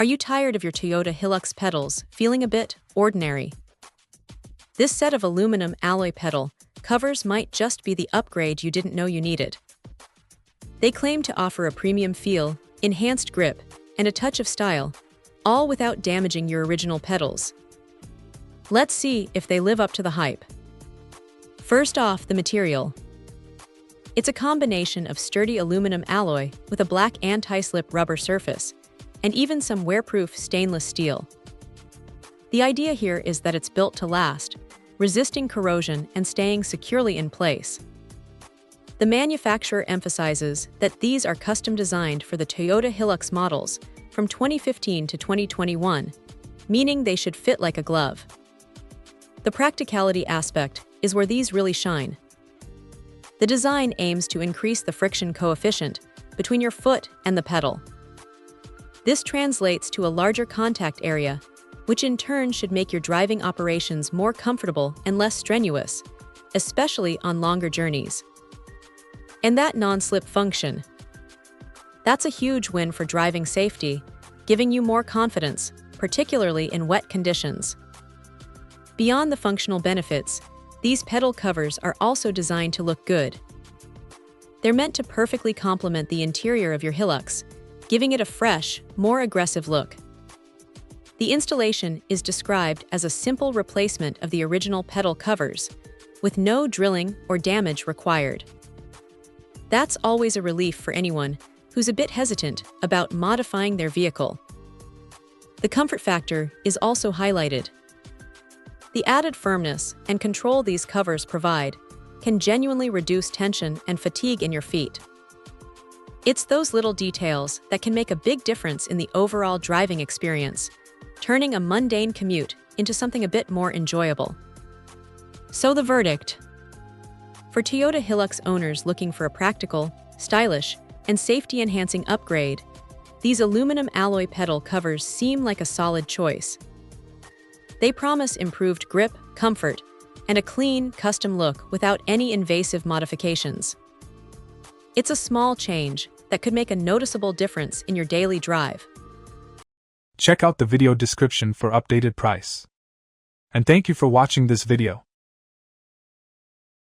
Are you tired of your Toyota Hilux pedals, feeling a bit ordinary? This set of aluminum alloy pedal covers might just be the upgrade you didn't know you needed. They claim to offer a premium feel, enhanced grip, and a touch of style, all without damaging your original pedals. Let's see if they live up to the hype. First off, the material. It's a combination of sturdy aluminum alloy with a black anti-slip rubber surface, and even some wear-proof stainless steel. The idea here is that it's built to last, resisting corrosion and staying securely in place. The manufacturer emphasizes that these are custom designed for the Toyota Hilux models from 2015 to 2021, meaning they should fit like a glove. The practicality aspect is where these really shine. The design aims to increase the friction coefficient between your foot and the pedal. This translates to a larger contact area, which in turn should make your driving operations more comfortable and less strenuous, especially on longer journeys. And that non-slip function. That's a huge win for driving safety, giving you more confidence, particularly in wet conditions. Beyond the functional benefits, these pedal covers are also designed to look good. They're meant to perfectly complement the interior of your Hilux, giving it a fresh, more aggressive look. The installation is described as a simple replacement of the original pedal covers, with no drilling or damage required. That's always a relief for anyone who's a bit hesitant about modifying their vehicle. The comfort factor is also highlighted. The added firmness and control these covers provide can genuinely reduce tension and fatigue in your feet. It's those little details that can make a big difference in the overall driving experience, turning a mundane commute into something a bit more enjoyable. So the verdict. For Toyota Hilux owners looking for a practical, stylish, and safety-enhancing upgrade, these aluminum alloy pedal covers seem like a solid choice. They promise improved grip, comfort, and a clean, custom look without any invasive modifications. It's a small change that could make a noticeable difference in your daily drive. Check out the video description for updated price. And thank you for watching this video.